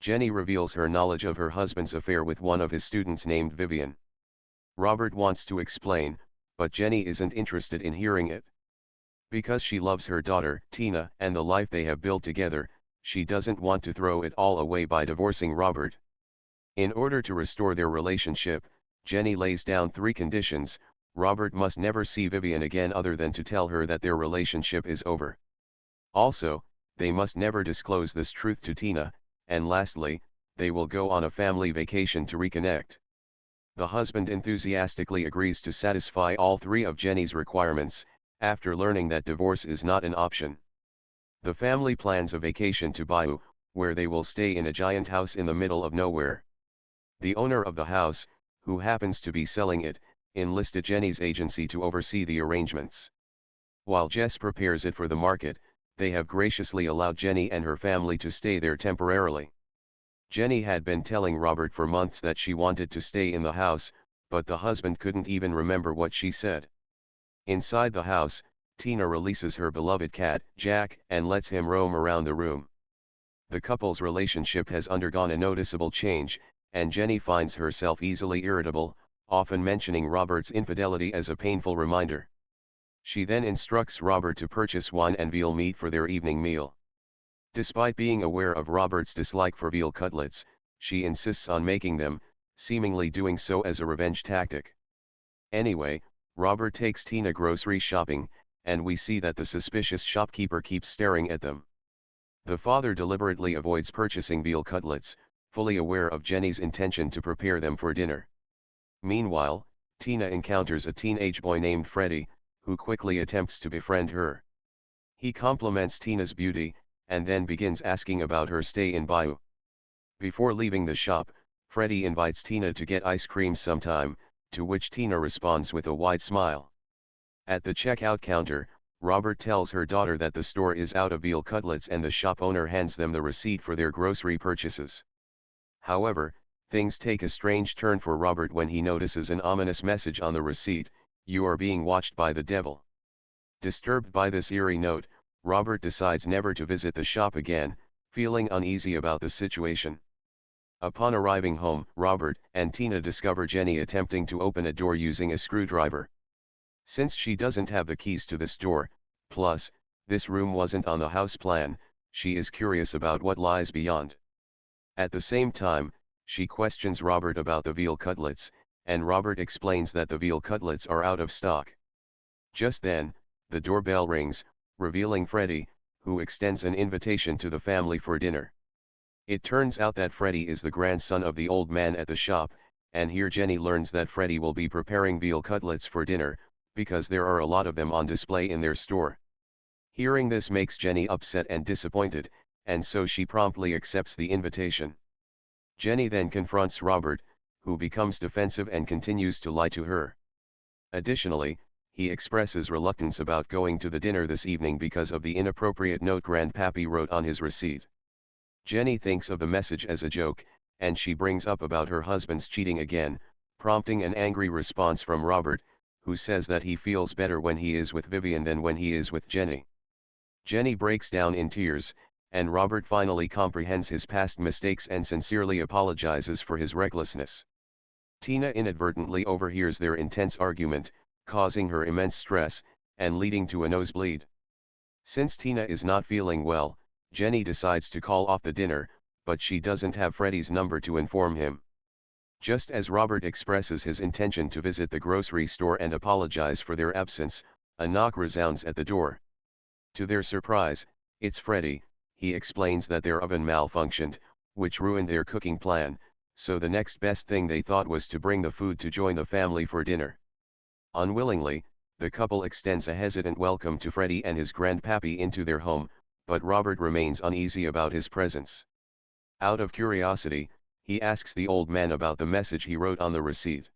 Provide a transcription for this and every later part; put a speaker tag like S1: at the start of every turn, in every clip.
S1: Jenny reveals her knowledge of her husband's affair with one of his students named Vivian. Robert wants to explain, but Jenny isn't interested in hearing it. Because she loves her daughter, Tina, and the life they have built together, she doesn't want to throw it all away by divorcing Robert. In order to restore their relationship, Jenny lays down 3 conditions. Robert must never see Vivian again other than to tell her that their relationship is over. Also, they must never disclose this truth to Tina, and lastly, they will go on a family vacation to reconnect. The husband enthusiastically agrees to satisfy all 3 of Jenny's requirements, after learning that divorce is not an option. The family plans a vacation to Bayou, where they will stay in a giant house in the middle of nowhere. The owner of the house, who happens to be selling it, enlisted Jenny's agency to oversee the arrangements. While Jess prepares it for the market, they have graciously allowed Jenny and her family to stay there temporarily. Jenny had been telling Robert for months that she wanted to stay in the house, but the husband couldn't even remember what she said. Inside the house, Tina releases her beloved cat, Jack, and lets him roam around the room. The couple's relationship has undergone a noticeable change, and Jenny finds herself easily irritable, often mentioning Robert's infidelity as a painful reminder. She then instructs Robert to purchase wine and veal meat for their evening meal. Despite being aware of Robert's dislike for veal cutlets, she insists on making them, seemingly doing so as a revenge tactic. Anyway, Robert takes Tina grocery shopping, and we see that the suspicious shopkeeper keeps staring at them. The father deliberately avoids purchasing veal cutlets, fully aware of Jenny's intention to prepare them for dinner. Meanwhile, Tina encounters a teenage boy named Freddie, who quickly attempts to befriend her. He compliments Tina's beauty, and then begins asking about her stay in Bayou. Before leaving the shop, Freddie invites Tina to get ice cream sometime, to which Tina responds with a wide smile. At the checkout counter, Robert tells her daughter that the store is out of veal cutlets and the shop owner hands them the receipt for their grocery purchases. However, things take a strange turn for Robert when he notices an ominous message on the receipt: "You are being watched by the devil." Disturbed by this eerie note, Robert decides never to visit the shop again, feeling uneasy about the situation. Upon arriving home, Robert and Tina discover Jenny attempting to open a door using a screwdriver. Since she doesn't have the keys to this door, plus, this room wasn't on the house plan, she is curious about what lies beyond. At the same time, she questions Robert about the veal cutlets, and Robert explains that the veal cutlets are out of stock. Just then, the doorbell rings, revealing Freddie, who extends an invitation to the family for dinner. It turns out that Freddie is the grandson of the old man at the shop, and here Jenny learns that Freddie will be preparing veal cutlets for dinner, because there are a lot of them on display in their store. Hearing this makes Jenny upset and disappointed, and so she promptly accepts the invitation. Jenny then confronts Robert, who becomes defensive and continues to lie to her. Additionally, he expresses reluctance about going to the dinner this evening because of the inappropriate note Grandpappy wrote on his receipt. Jenny thinks of the message as a joke, and she brings up about her husband's cheating again, prompting an angry response from Robert, who says that he feels better when he is with Vivian than when he is with Jenny. Jenny breaks down in tears, and Robert finally comprehends his past mistakes and sincerely apologizes for his recklessness. Tina inadvertently overhears their intense argument, causing her immense stress, and leading to a nosebleed. Since Tina is not feeling well, Jenny decides to call off the dinner, but she doesn't have Freddie's number to inform him. Just as Robert expresses his intention to visit the grocery store and apologize for their absence, a knock resounds at the door. To their surprise, it's Freddie. He explains that their oven malfunctioned, which ruined their cooking plan, so the next best thing they thought was to bring the food to join the family for dinner. Unwillingly, the couple extends a hesitant welcome to Freddie and his grandpappy into their home, but Robert remains uneasy about his presence. Out of curiosity, he asks the old man about the message he wrote on the receipt.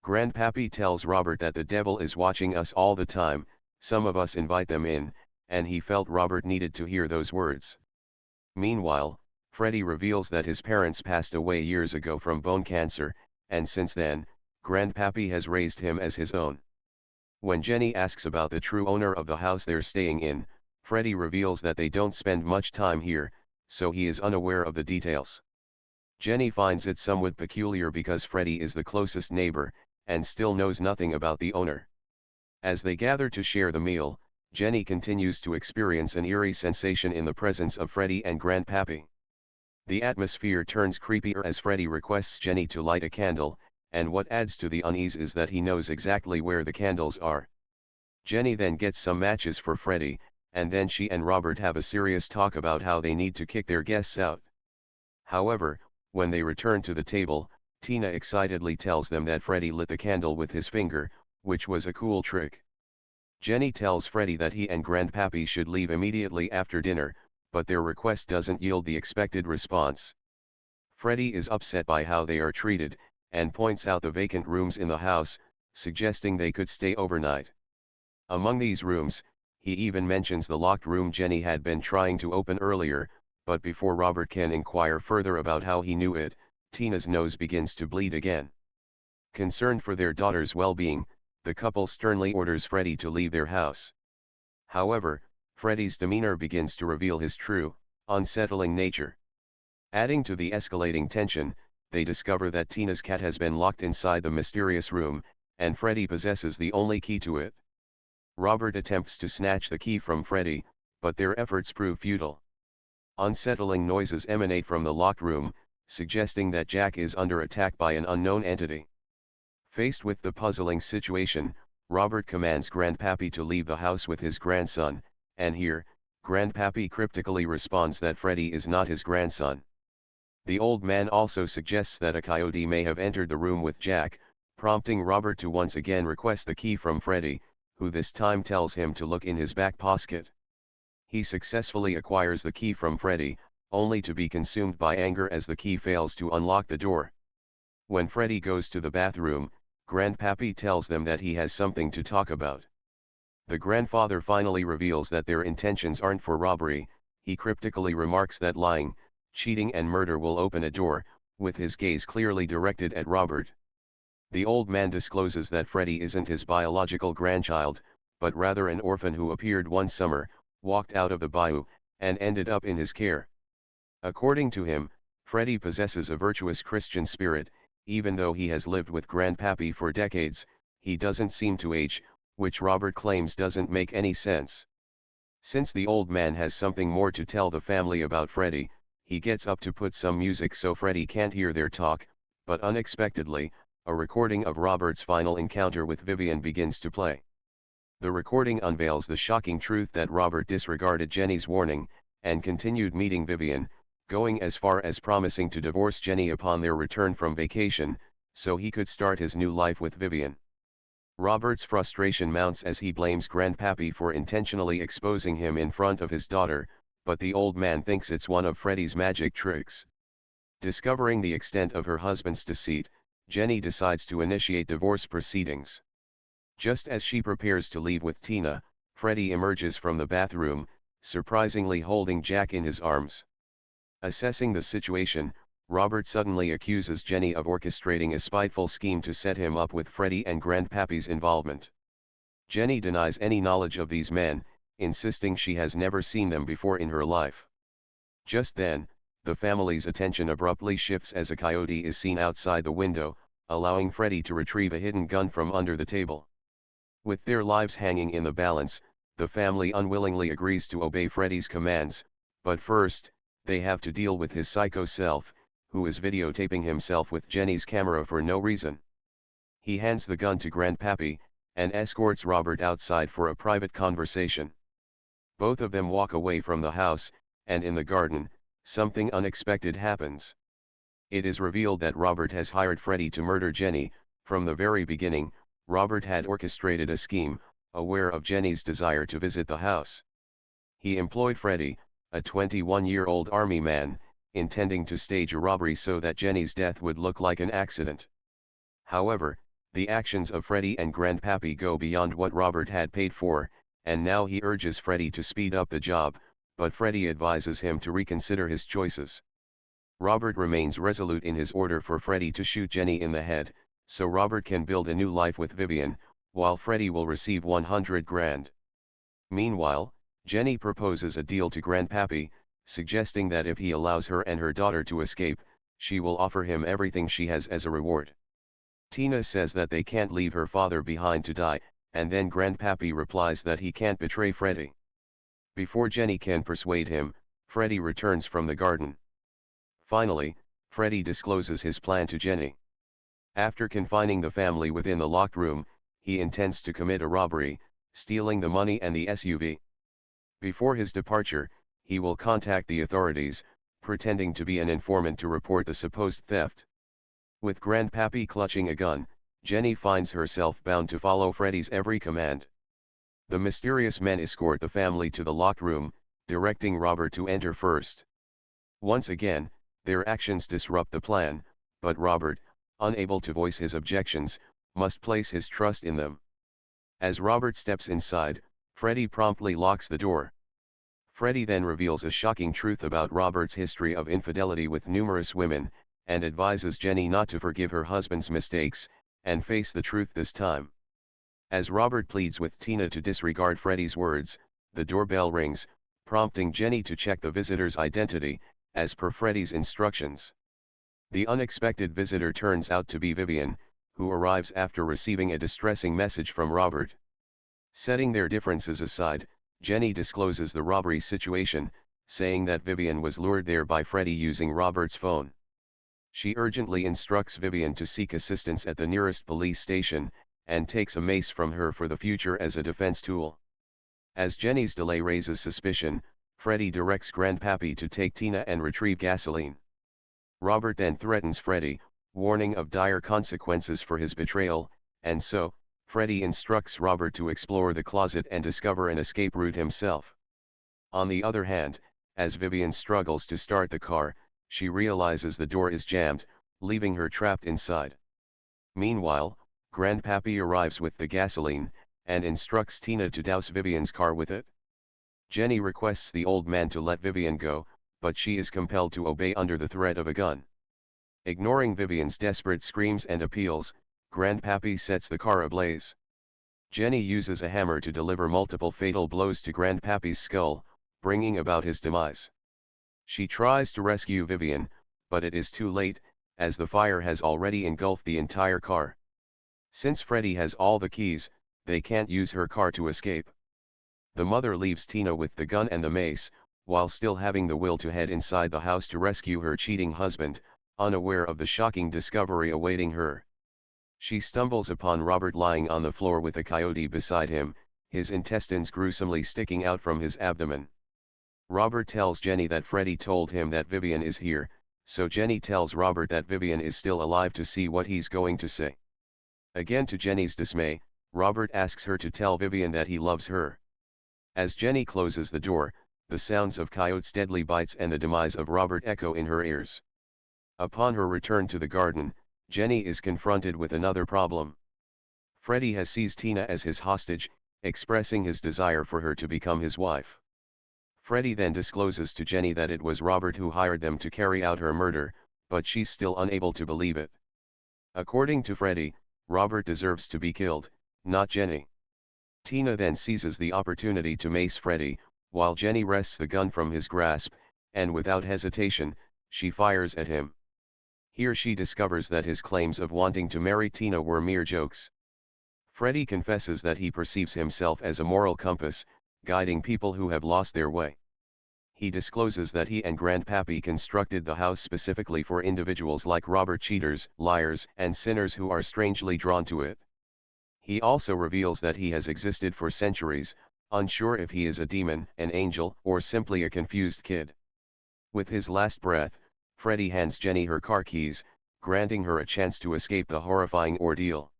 S1: Grandpappy tells Robert that the devil is watching us all the time, some of us invite them in, and he felt Robert needed to hear those words. Meanwhile, Freddie reveals that his parents passed away years ago from bone cancer, and since then, Grandpappy has raised him as his own. When Jenny asks about the true owner of the house they're staying in, Freddie reveals that they don't spend much time here, so he is unaware of the details. Jenny finds it somewhat peculiar because Freddy is the closest neighbor, and still knows nothing about the owner. As they gather to share the meal, Jenny continues to experience an eerie sensation in the presence of Freddy and Grandpappy. The atmosphere turns creepier as Freddy requests Jenny to light a candle, and what adds to the unease is that he knows exactly where the candles are. Jenny then gets some matches for Freddy, and then she and Robert have a serious talk about how they need to kick their guests out. However, when they return to the table, Tina excitedly tells them that Freddy lit the candle with his finger, which was a cool trick. Jenny tells Freddy that he and Grandpappy should leave immediately after dinner, but their request doesn't yield the expected response. Freddy is upset by how they are treated, and points out the vacant rooms in the house, suggesting they could stay overnight. Among these rooms, he even mentions the locked room Jenny had been trying to open earlier, but before Robert can inquire further about how he knew it, Tina's nose begins to bleed again. Concerned for their daughter's well-being, the couple sternly orders Freddy to leave their house. However, Freddy's demeanor begins to reveal his true, unsettling nature. Adding to the escalating tension, they discover that Tina's cat has been locked inside the mysterious room, and Freddy possesses the only key to it. Robert attempts to snatch the key from Freddy, but their efforts prove futile. Unsettling noises emanate from the locked room, suggesting that Jack is under attack by an unknown entity. Faced with the puzzling situation, Robert commands Grandpappy to leave the house with his grandson, and here, Grandpappy cryptically responds that Freddy is not his grandson. The old man also suggests that a coyote may have entered the room with Jack, prompting Robert to once again request the key from Freddy, who this time tells him to look in his back pocket. He successfully acquires the key from Freddy, only to be consumed by anger as the key fails to unlock the door. When Freddy goes to the bathroom, Grandpappy tells them that he has something to talk about. The grandfather finally reveals that their intentions aren't for robbery. He cryptically remarks that lying, cheating and murder will open a door, with his gaze clearly directed at Robert. The old man discloses that Freddy isn't his biological grandchild, but rather an orphan who appeared one summer, walked out of the bayou, and ended up in his care. According to him, Freddy possesses a virtuous Christian spirit. Even though he has lived with Grandpappy for decades, he doesn't seem to age, which Robert claims doesn't make any sense. Since the old man has something more to tell the family about Freddy, he gets up to put some music so Freddy can't hear their talk, but unexpectedly, a recording of Robert's final encounter with Vivian begins to play. The recording unveils the shocking truth that Robert disregarded Jenny's warning, and continued meeting Vivian, going as far as promising to divorce Jenny upon their return from vacation, so he could start his new life with Vivian. Robert's frustration mounts as he blames Grandpappy for intentionally exposing him in front of his daughter, but the old man thinks it's one of Freddy's magic tricks. Discovering the extent of her husband's deceit, Jenny decides to initiate divorce proceedings. Just as she prepares to leave with Tina, Freddy emerges from the bathroom, surprisingly holding Jack in his arms. Assessing the situation, Robert suddenly accuses Jenny of orchestrating a spiteful scheme to set him up with Freddy and Grandpappy's involvement. Jenny denies any knowledge of these men, insisting she has never seen them before in her life. Just then, the family's attention abruptly shifts as a coyote is seen outside the window, allowing Freddy to retrieve a hidden gun from under the table. With their lives hanging in the balance, the family unwillingly agrees to obey Freddy's commands, but first, they have to deal with his psycho self, who is videotaping himself with Jenny's camera for no reason. He hands the gun to Grandpappy, and escorts Robert outside for a private conversation. Both of them walk away from the house, and in the garden, something unexpected happens. It is revealed that Robert has hired Freddy to murder Jenny. From the very beginning, Robert had orchestrated a scheme, aware of Jenny's desire to visit the house. He employed Freddy, a 21-year-old army man, intending to stage a robbery so that Jenny's death would look like an accident. However, the actions of Freddy and Grandpappy go beyond what Robert had paid for, and now he urges Freddy to speed up the job, but Freddy advises him to reconsider his choices. Robert remains resolute in his order for Freddy to shoot Jenny in the head, so Robert can build a new life with Vivian, while Freddy will receive 100 grand. Meanwhile, Jenny proposes a deal to Grandpappy, suggesting that if he allows her and her daughter to escape, she will offer him everything she has as a reward. Tina says that they can't leave her father behind to die, and then Grandpappy replies that he can't betray Freddy. Before Jenny can persuade him, Freddy returns from the garden. Finally, Freddy discloses his plan to Jenny. After confining the family within the locked room, he intends to commit a robbery, stealing the money and the SUV. Before his departure, he will contact the authorities, pretending to be an informant to report the supposed theft. With Grandpappy clutching a gun, Jenny finds herself bound to follow Freddy's every command. The mysterious men escort the family to the locked room, directing Robert to enter first. Once again, their actions disrupt the plan, but Robert, unable to voice his objections, must place his trust in them. As Robert steps inside, Freddy promptly locks the door. Freddy then reveals a shocking truth about Robert's history of infidelity with numerous women, and advises Jenny not to forgive her husband's mistakes, and face the truth this time. As Robert pleads with Tina to disregard Freddy's words, the doorbell rings, prompting Jenny to check the visitor's identity, as per Freddy's instructions. The unexpected visitor turns out to be Vivian, who arrives after receiving a distressing message from Robert. Setting their differences aside, Jenny discloses the robbery situation, saying that Vivian was lured there by Freddy using Robert's phone. She urgently instructs Vivian to seek assistance at the nearest police station, and takes a mace from her for the future as a defense tool. As Jenny's delay raises suspicion, Freddy directs Grandpappy to take Tina and retrieve gasoline. Robert then threatens Freddy, warning of dire consequences for his betrayal, and so, Freddy instructs Robert to explore the closet and discover an escape route himself. On the other hand, as Vivian struggles to start the car, she realizes the door is jammed, leaving her trapped inside. Meanwhile, Grandpappy arrives with the gasoline, and instructs Tina to douse Vivian's car with it. Jenny requests the old man to let Vivian go, but she is compelled to obey under the threat of a gun. Ignoring Vivian's desperate screams and appeals, Grandpappy sets the car ablaze. Jenny uses a hammer to deliver multiple fatal blows to Grandpappy's skull, bringing about his demise. She tries to rescue Vivian, but it is too late, as the fire has already engulfed the entire car. Since Freddy has all the keys, they can't use her car to escape. The mother leaves Tina with the gun and the mace, while still having the will to head inside the house to rescue her cheating husband, unaware of the shocking discovery awaiting her. She stumbles upon Robert lying on the floor with a coyote beside him, his intestines gruesomely sticking out from his abdomen. Robert tells Jenny that Freddy told him that Vivian is here, so Jenny tells Robert that Vivian is still alive to see what he's going to say. Again to Jenny's dismay, Robert asks her to tell Vivian that he loves her. As Jenny closes the door, the sounds of Coyote's deadly bites and the demise of Robert echo in her ears. Upon her return to the garden, Jenny is confronted with another problem. Freddy has seized Tina as his hostage, expressing his desire for her to become his wife. Freddy then discloses to Jenny that it was Robert who hired them to carry out her murder, but she's still unable to believe it. According to Freddy, Robert deserves to be killed, not Jenny. Tina then seizes the opportunity to mace Freddy, while Jenny wrests the gun from his grasp, and without hesitation, she fires at him. Here she discovers that his claims of wanting to marry Tina were mere jokes. Freddy confesses that he perceives himself as a moral compass, guiding people who have lost their way. He discloses that he and Grandpappy constructed the house specifically for individuals like Robert, cheaters, liars, and sinners who are strangely drawn to it. He also reveals that he has existed for centuries, unsure if he is a demon, an angel, or simply a confused kid. With his last breath, Freddy hands Jenny her car keys, granting her a chance to escape the horrifying ordeal.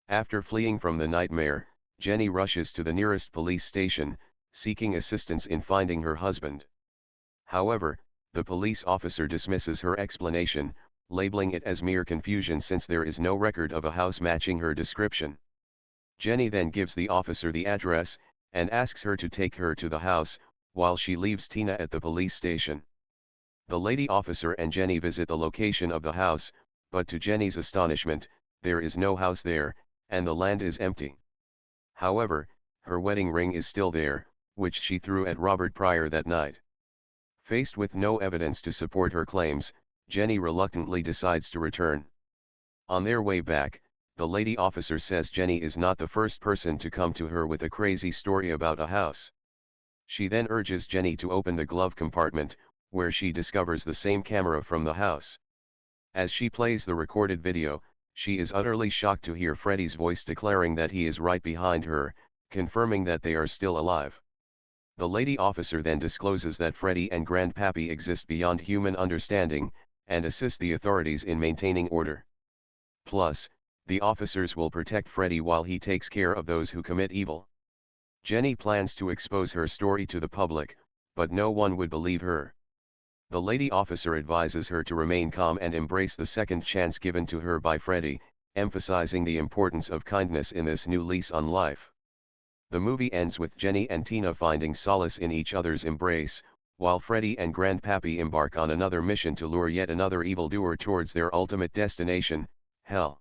S1: After fleeing from the nightmare, Jenny rushes to the nearest police station, seeking assistance in finding her husband. However, the police officer dismisses her explanation, labeling it as mere confusion since there is no record of a house matching her description. Jenny then gives the officer the address, and asks her to take her to the house, while she leaves Tina at the police station. The lady officer and Jenny visit the location of the house, but to Jenny's astonishment, there is no house there, and the land is empty. However, her wedding ring is still there, which she threw at Robert Pryor that night. Faced with no evidence to support her claims, Jenny reluctantly decides to return. On their way back, the lady officer says Jenny is not the first person to come to her with a crazy story about a house. She then urges Jenny to open the glove compartment, where she discovers the same camera from the house. As she plays the recorded video, she is utterly shocked to hear Freddy's voice declaring that he is right behind her, confirming that they are still alive. The lady officer then discloses that Freddy and Grandpappy exist beyond human understanding, and assist the authorities in maintaining order. Plus, the officers will protect Freddy while he takes care of those who commit evil. Jenny plans to expose her story to the public, but no one would believe her. The lady officer advises her to remain calm and embrace the second chance given to her by Freddy, emphasizing the importance of kindness in this new lease on life. The movie ends with Jenny and Tina finding solace in each other's embrace, while Freddy and Grandpappy embark on another mission to lure yet another evildoer towards their ultimate destination, hell.